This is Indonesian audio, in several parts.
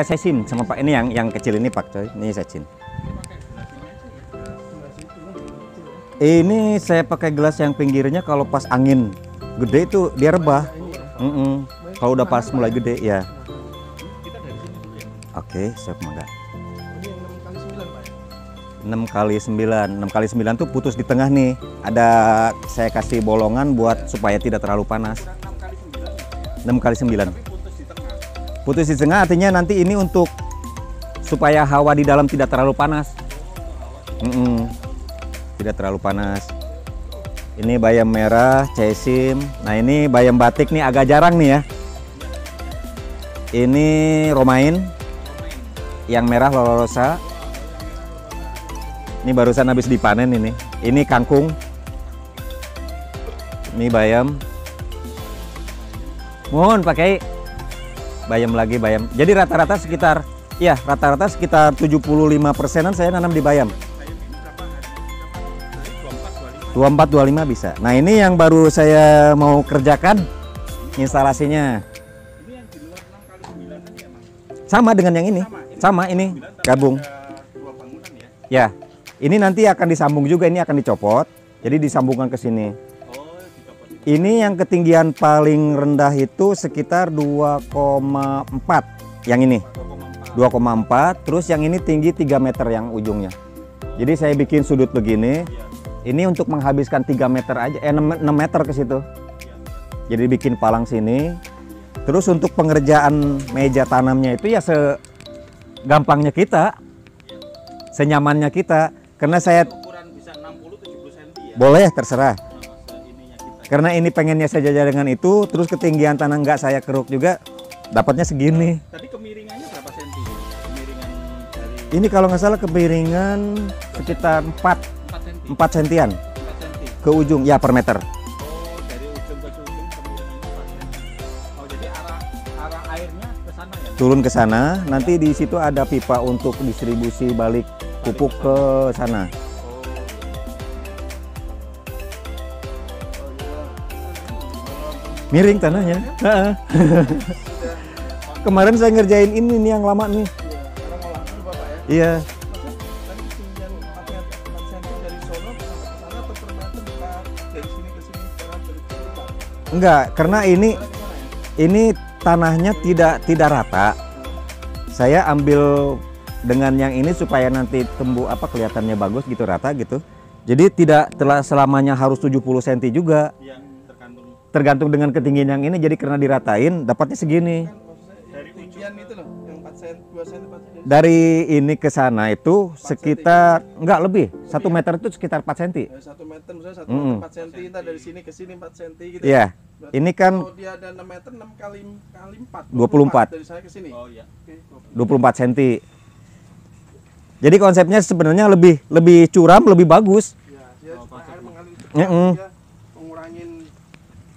Sesim sama Pak ini yang kecil ini pakcoy, ini secin. Ini saya pakai gelas yang pinggirnya kalau pas angin gede itu dia rebah. Kalau udah pas mulai gede ya. Oke, siap mangga. 6 kali 9 tuh putus di tengah nih. Ada saya kasih bolongan buat supaya tidak terlalu panas. 6 kali 9. Putus di tengah artinya nanti ini untuk supaya hawa di dalam tidak terlalu panas. Tidak terlalu panas. Ini bayam merah, cesim. Nah ini bayam batik nih agak jarang nih ya. Ini romain. Yang merah lorosa. Ini barusan habis dipanen ini. Ini kangkung. Ini bayam. Mohon pakai bayam lagi bayam. Jadi rata-rata sekitar 75%-an saya nanam di bayam. 24-25 bisa. Nah ini yang baru saya mau kerjakan instalasinya. Sama dengan yang ini. Sama ini gabung. Ya. Ini nanti akan disambung juga, ini akan dicopot. Jadi disambungkan ke sini. Ini yang ketinggian paling rendah itu sekitar 2,4. Yang ini 2,4. Terus yang ini tinggi 3 meter yang ujungnya. Jadi saya bikin sudut begini. Ini untuk menghabiskan 3 meter aja, 6 meter ke situ. Jadi bikin palang sini. Terus untuk pengerjaan meja tanamnya itu ya segampangnya kita. Senyamannya kita. Karena saya ukuran bisa 60-70 cm ya. Boleh terserah. Karena ini pengennya saya jajar dengan itu, terus ketinggian tanah nggak saya keruk juga, dapatnya segini. Tadi kemiringannya berapa senti? Kemiringan dari Ini kalau nggak salah kemiringan sekitar 4 sentian 4 cm ke ujung, ya per meter. Oh, dari ujung ke ujung kemiringannya 4 cm. Oh, jadi arah airnya ke sana ya? Turun ke sana, nanti di situ ada pipa untuk distribusi balik pupuk ke sana. Miring tanahnya. Kemarin saya ngerjain ini nih yang lama nih. Iya. Enggak, karena ini tanahnya tidak rata. Saya ambil dengan yang ini supaya nanti tumbuh kelihatannya bagus gitu, rata gitu. Jadi tidak selamanya harus 70 cm juga. Tergantung dengan ketinggian yang ini, jadi karena diratain dapatnya segini. Dari ujung itu loh, yang 4 cm, 2 cm, 4 cm. Dari ini ke sana itu sekitar enggak lebih 1 meter itu sekitar 4 cm. 1 meter misalnya 1 meter 4 cm, entar dari sini ke sini 4 cm gitu. Iya. Berarti Ini kan kalau dia ada 6 meter 6 kali 4. 24. Dari saya ke sini. Oh iya. 24 cm. Jadi konsepnya sebenarnya lebih curam, lebih bagus. Iya, dia air mengalir cepat, Heeh. dia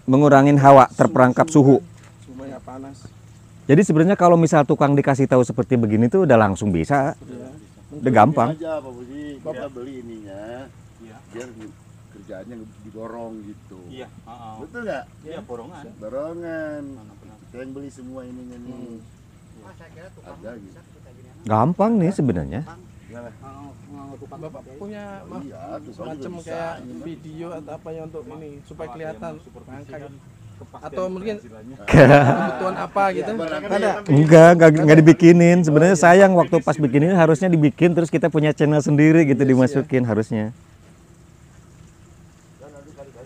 Mengurangin hawa terperangkap suhu. supaya panas. Jadi sebenarnya kalau misal tukang dikasih tahu seperti begini tuh udah langsung bisa. Iya. Udah gampang. Aja Pak Budi, kita beli ininya, biar kerjaannya diborong gitu. Iya. Betul nggak? Iya, borongan. Borongan. Kita yang beli semua ininya nih. Ada gitu. Gampang nih sebenarnya. Bapak punya Iya, tukang semacam juga bisa. kayak video atau apa ya untuk ini supaya kelihatan angka gitu. Atau mungkin kebutuhan apa gitu? Ada. Enggak dibikinin. Sebenarnya sayang waktu pas bikin ini harusnya dibikin terus kita punya channel sendiri gitu dimasukin harusnya.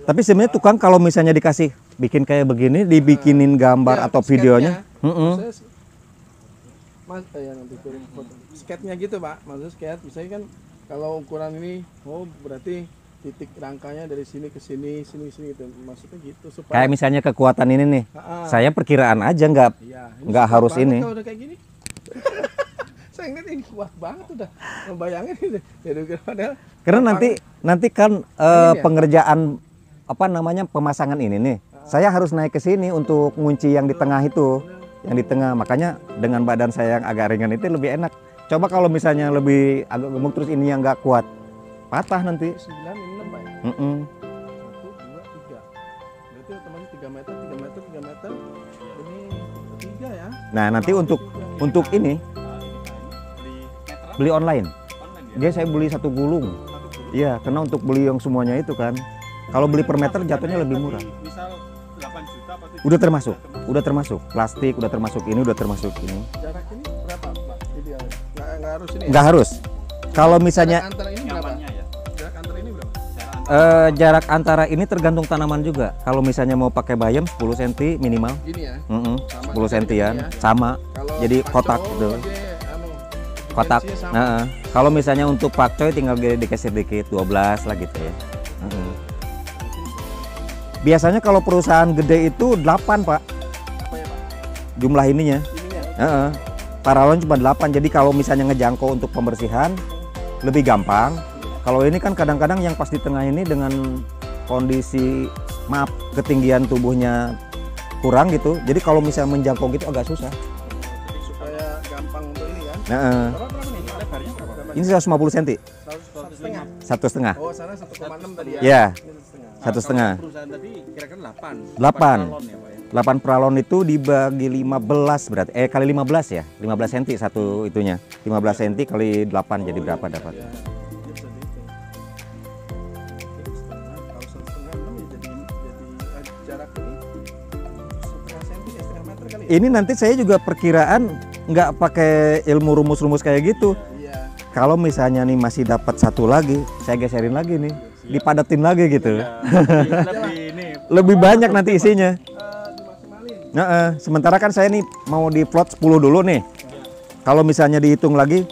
Tapi sebenarnya tukang kalau misalnya dikasih bikin kayak begini, dibikinin gambar Ya, atau videonya, Mas, nanti kirim foto. Sketnya gitu Pak, maksudnya sket. Misalnya kan kalau ukuran ini, oh berarti titik rangkanya dari sini ke sini, sini gitu. Maksudnya gitu supaya. kayak misalnya kekuatan ini nih, saya perkiraan aja Iya, nggak susah harus banget ini. kalau udah kayak gini. Saya ngeliat ini kuat banget udah. Ngebayangin itu. Jadi padahal. Karena nanti kan ya? pengerjaan pemasangan ini nih, saya harus naik ke sini untuk ngunci yang di tengah itu, yang di tengah. Makanya dengan badan saya yang agak ringan itu lebih enak. Coba kalau misalnya lebih agak gemuk terus ini yang nggak kuat, patah nanti. 9 ini 6 Pak ya? 1, 2, 3. Berarti otomatis 3 meter, 3 meter, 3 meter. Ini 3 ya. Nah nanti untuk ini beli online. Dia saya beli satu gulung. Iya, karena untuk beli yang semuanya itu kan. Kalau beli per meter jatuhnya lebih murah. Misal 8 juta apa 7 Udah termasuk plastik, udah termasuk ini, udah termasuk ini. Jarak ini berapa Pak? Idealnya? Nggak harus ini ya? Nggak harus. Kalau misalnya Jarak antara ini berapa? nyamannya ya. Jarak antara ini berapa? jarak antara ini tergantung tanaman juga. Kalau misalnya mau pakai bayam 10 cm minimal. Gini ya. Sama 10 cm-an ya. sama. Kalau Jadi pakcoy, kotak gitu. dia, Kotak. dimensinya sama. Nah, kalau misalnya untuk pakcoy tinggal dikasih dikit 12 lah gitu ya. Biasanya kalau perusahaan gede itu 8 Pak Apa ya Pak? jumlah ininya. Ininya. Paralon cuma 8. Jadi kalau misalnya ngejangkau untuk pembersihan lebih gampang. Kalau ini kan kadang-kadang yang pas di tengah ini dengan kondisi ketinggian tubuhnya kurang gitu. Jadi kalau misalnya menjangkau gitu agak susah. Supaya gampang untuk ini kan. Berapa nih? Lebarnya berapa? Ini 150 cm. 1,5. 1,5. Oh, sana 1,6 tadi ya. Ya, Ini 1,5. 1,5. Perusahaan tadi kira-kira 8. 8. Salon ya, Pak ya. 8 peralon itu dibagi 15 berarti kali 15 ya. 15 cm satu itunya. 15 cm kali 8 jadi berapa dapat? Ya, dia bisa dihitung. Kalau 1,5 ya jadi jarak ini setengah senti, setengah meter kali. Ini nanti saya juga perkiraan nggak pakai ilmu rumus-rumus kayak gitu. Iya. Kalau misalnya nih masih dapat satu lagi, saya geserin lagi nih, dipadatin lagi gitu. Lebih ini Lebih banyak nanti isinya. Dimaksimalin. Sementara kan saya nih mau di plot 10 dulu nih. Kalau misalnya dihitung lagi,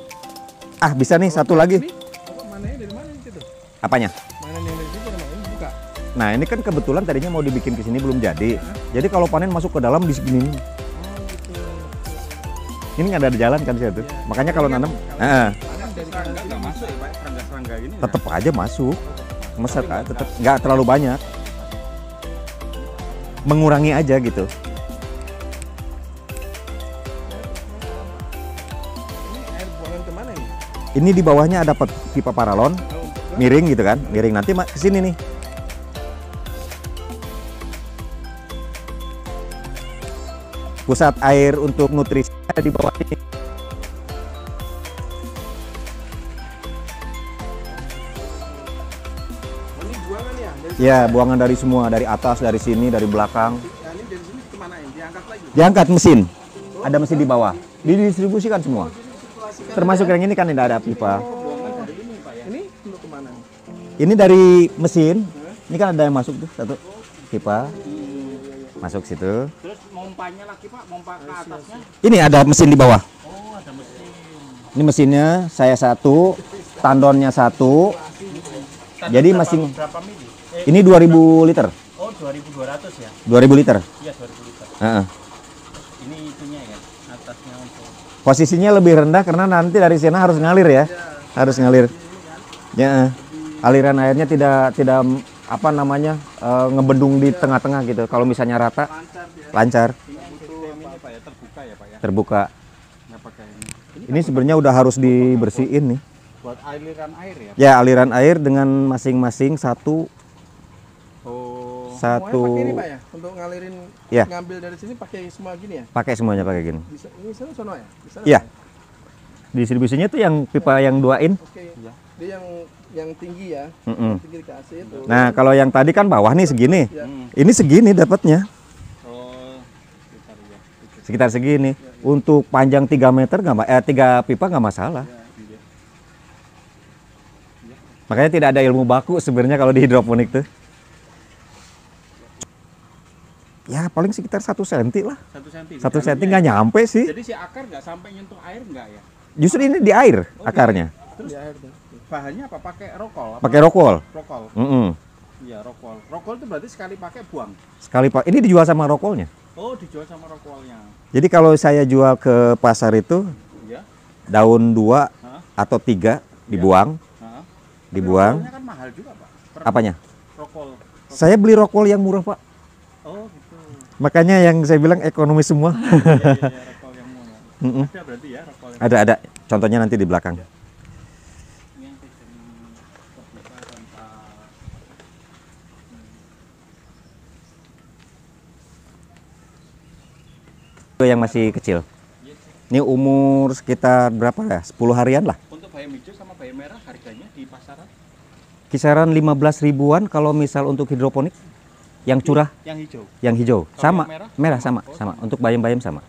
bisa nih satu lagi. Ini apa mananya dari mana itu? Apanya? Mana yang dari situ sama ini buka. Nah ini kan kebetulan tadinya mau dibikin ke sini belum jadi. Jadi kalau panen masuk ke dalam di sini. Oh gitu. Ini nggak ada jalan kan situ. Makanya kalau nanam, Panen dari serangga kanan nggak masuk ya, Pak? Serangga-serangga gini. tetap aja masuk. Meset tetap nggak terlalu banyak. Mengurangi aja gitu. ini air buangan kemana ini? Ini di bawahnya ada pipa paralon, Oh, untuk miring gitu kan, miring nanti ke sini nih. Pusat air untuk nutrisi ada di bawah ini. ini buangan ya? Dari Ya, buangan dari semua, dari atas, dari sini, dari belakang. Nah, ini dari sini kemana ini? Diangkat lagi? Diangkat mesin. Ada mesin di bawah. Didistribusikan semua. Termasuk yang ini kan tidak ada pipa. Ini untuk kemana? Ini dari mesin. Ini kan ada yang masuk tuh satu pipa. Masuk situ. Terus mompanya lagi, Pak, mompa ke atasnya. Ini ada mesin di bawah. Oh, ada mesin. Ini mesinnya saya satu, tandonnya satu. Jadi masing Berapa mili? ini 2000 liter. Oh, 2200 ya? 2000 liter. Iya, 2000 liter. Heeh. Ini itunya ya, atasnya untuk Posisinya lebih rendah karena nanti dari sana harus ngalir ya. Harus ngalir. Ya. Aliran airnya tidak apa namanya ngebendung di tengah-tengah gitu. Kalau misalnya rata, lancar, ini Pak ya, terbuka ya, Pak ya? terbuka. Nggak pakai ini. Ini sebenarnya udah harus dibersihin nih. Buat aliran air ya? Ya, aliran air dengan masing-masing satu Oh. Semuanya pakai ini Pak ya? Untuk ngalirin, Ya. ngambil dari sini pakai semua gini ya? pakai semuanya pakai gini. Bisa, ini sana sono ya? Di sana Iya. Pak ya? Distribusinya tuh yang pipa yang 2 in. Oke. Dia yang tinggi ya? Mm-mm. Tinggi dikasih itu. Nah, kalau yang tadi kan bawah nih segini. Ya. Ini segini dapatnya. Oh, sekitar ya. Sekitar segini. Untuk panjang 3 meter 3 pipa nggak masalah. Makanya tidak ada ilmu baku sebenarnya kalau di hidroponik tuh. Ya paling sekitar 1 cm lah. 1 cm. 1 cm nggak nyampe sih. Jadi si akar nggak sampai nyentuh air nggak ya? Justru ini di air akarnya. Terus Di air tuh. bahannya apa? Pakai rokol? Apa? Pakai rokol. Rokol. Mm-mm. Iya, rokol. Rokol itu berarti sekali pakai buang. Sekali pak. Ini dijual sama rokolnya. Oh, dijual sama rokolnya. Jadi kalau saya jual ke pasar itu Iya. daun 2 Hah? atau 3 dibuang, Hah? dibuang. Rokolnya kan mahal juga, Pak. Apanya? Rokol. Saya beli rokol yang murah pak. Oh, gitu. Makanya yang saya bilang ekonomi semua. Iya, rokol yang murah. Mm-mm. Ada berarti ya rokolnya. Ada. Contohnya nanti di belakang. Ini yang kitchen terbuka tanpa Itu yang masih kecil. Ini umur sekitar berapa ya? 10 harian lah. untuk bayam hijau sama bayam merah harganya di pasaran Kisaran 15 ribuan kalau misal untuk hidroponik. Yang curah, yang hijau. yang hijau. Kalau Sama, yang merah? merah sama, sama. Untuk bayam-bayam sama.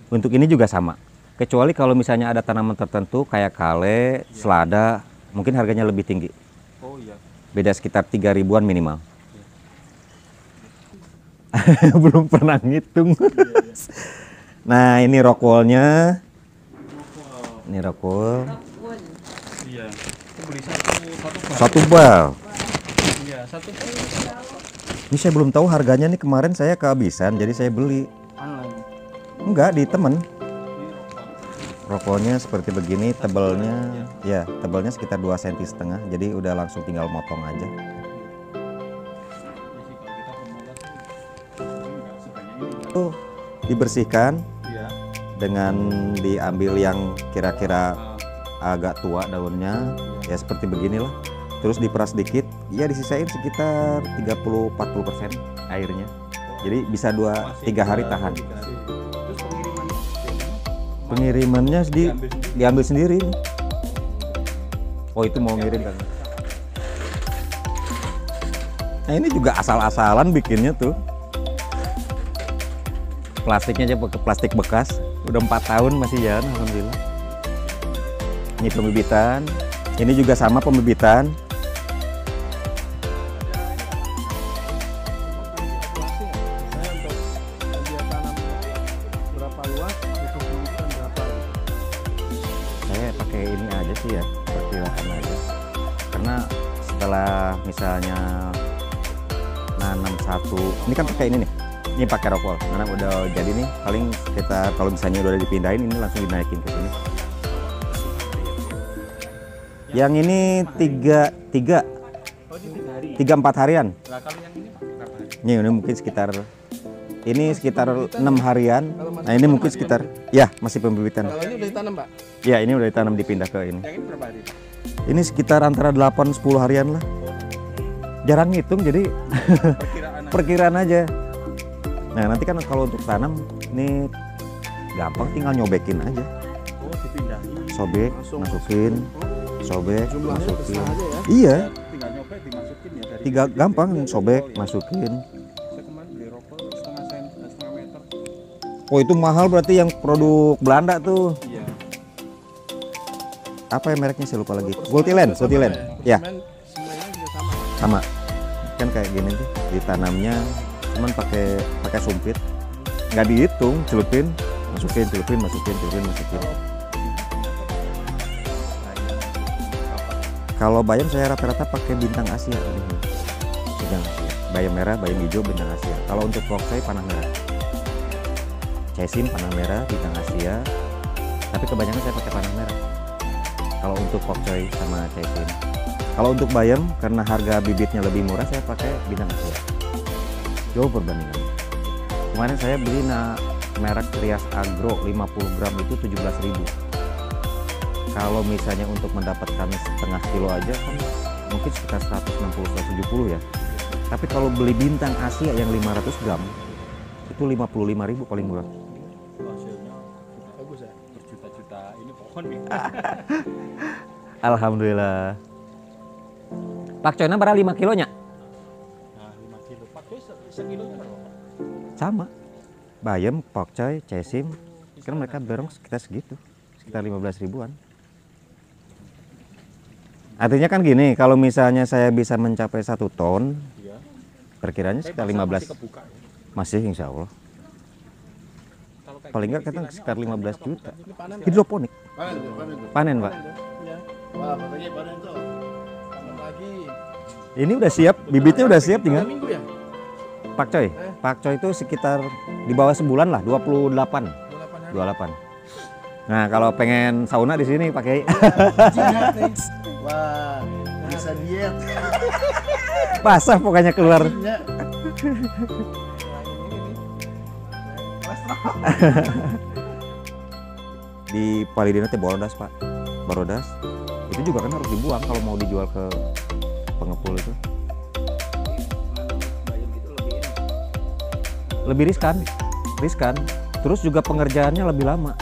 Untuk ini juga sama. Kecuali kalau misalnya ada tanaman tertentu kayak kale, selada, mungkin harganya lebih tinggi. Oh iya. Beda sekitar 3 ribuan minimal. Belum pernah ngitung. Nah, ini rockwoolnya. Ini rockwool. Iya. Aku beli satu Satu bal. Iya, satu Ini saya belum tahu harganya nih, kemarin saya kehabisan jadi saya beli. online. Enggak, di temen. Ini rokok. Rockwoolnya seperti begini, tebalnya ya, tebalnya sekitar 2,5 cm. Jadi udah langsung tinggal motong aja. Iya sih, kalau kita pemula sih enggak sebanyak ini. Tuh, dibersihkan Iya. dengan diambil yang kira-kira Ah, agak tua daunnya, ya seperti beginilah. Terus diperas dikit, ya disisain sekitar 30-40% airnya. Jadi bisa 2-3 hari tahan. Terus pengirimannya Pengirimannya diambil sendiri. Oh, itu mau ngirim kan? Nah, ini juga asal-asalan bikinnya tuh. Plastiknya aja pakai plastik bekas. Udah 4 tahun masih jalan, alhamdulillah. Ini pembibitan. Ini juga sama pembibitan. Saya untuk dia tanam berapa luas, itu pembibitan berapa. Saya pakai ini aja sih ya, perkiraan aja. Karena setelah misalnya nanam satu, ini kan pakai ini nih. Ini pakai rockwool. Nanam udah jadi nih, paling sekitar kalau misalnya udah dipindahin ini langsung dinaikin ke sini. Yang ini 3-4 harian. Lah kalau yang ini Pak, berapa hari? Ini mungkin sekitar sekitar 6 harian. Nah, ini mungkin sekitar ya masih pembibitan. Kalau ini udah ditanam, Pak? Ya, ini udah ditanam dipindah ke ini. Yang ini berapa hari Pak? Ini sekitar antara 8-10 harian lah. Jarang ngitung jadi Perkiraan aja. perkiraan aja. Nah, nanti kan kalau untuk tanam ini gampang, tinggal nyobekin aja. Oh, dipindahin. Sobek, Langsung. masukin, sobek, Jumlahnya masukin. besar aja ya. Iya, Tinggal nyopek dimasukin ya dari tiga bibit gampang, itu sobek, rokol ya. masukin. Saya kemarin beli rokol setengah meter. Oh, itu mahal berarti yang produk Belanda tuh. Iya. Apa ya mereknya, saya lupa lagi. Multiland, Multiland. Ya, Semuanya juga sama. sama. Kan kayak gini tuh, ditanamnya cuman pakai sumpit. Nggak dihitung, celupin, masukin, celupin, masukin, celupin, masukin. Kalau bayam saya rata-rata pakai bintang Asia. Bintang Asia. Bayam merah, bayam hijau, bintang Asia. Kalau untuk pokcoy panah merah. Cesim panah merah, bintang Asia. Tapi kebanyakan saya pakai panah merah. Kalau untuk pokcoy sama cesim. Kalau untuk bayam karena harga bibitnya lebih murah saya pakai bintang Asia. Jauh perbandingan. Kemarin saya beli merek Rias Agro 50 gram itu 17.000. Kalau misalnya untuk mendapatkan setengah kilo aja kan mungkin sekitar 160-170 ya. Tapi kalau beli bintang Asia yang 500 gram itu 55.000 paling murah. Hasilnya Bagus ya. berjuta-juta ini pohon nih. Alhamdulillah. Pakcoynya berapa 5 kilonya? Nah, 5 kilo. Pakai sekilonya berapa Pak? Sama. Bayam, pakcoy, cesim, kan mereka berong sekitar segitu. Sekitar 15 ribuan. Artinya kan gini, kalau misalnya saya bisa mencapai 1 ton, Iya. perkiranya sekitar Tapi pasar 15. masih kebuka ya. Masih insya Allah. Kalau kayak Paling gini nggak kata istilahnya sekitar 15 juta. Ini panen nggak? Hidroponik, Panen tuh, panen tuh. panen Pak. Iya. Wah, katanya panen tuh. Tanam lagi. Ini udah siap, bibitnya udah siap Tiga tinggal. minggu ya? Pakcoy, pakcoy itu sekitar di bawah sebulan lah, 28. 28 hari. 28. Nah, kalau pengen sauna di sini pakai Jinak nih. Wah, bisa diet. basah pokoknya keluar. Ya. Nah, ini nih. Kolesterol. di Palidina teh Barodas Pak, Barodas itu juga kan harus dibuang kalau mau dijual ke pengepul itu. Lebih riskan, terus juga pengerjaannya lebih lama.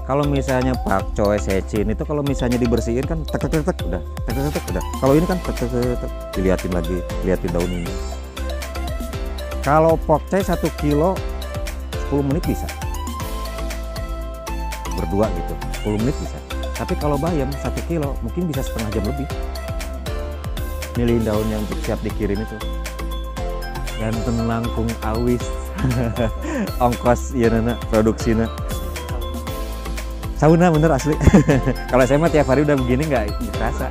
Kalau misalnya pakcoy, secin itu kalau misalnya dibersihin kan tek tek tek udah, tek tek tek udah. Kalau ini kan tek tek tek diliatin lagi, liatin daunnya. Kalau pokcay 1 kilo 10 menit bisa. Berdua gitu, 10 menit bisa. Tapi kalau bayam 1 kilo mungkin bisa setengah jam lebih. Milihin daunnya untuk siap dikirim itu. Ganteng langkung awis. Ongkos ya nana produksinya. Sauna bener asli. Kalau saya mah tiap hari udah begini nggak terasa.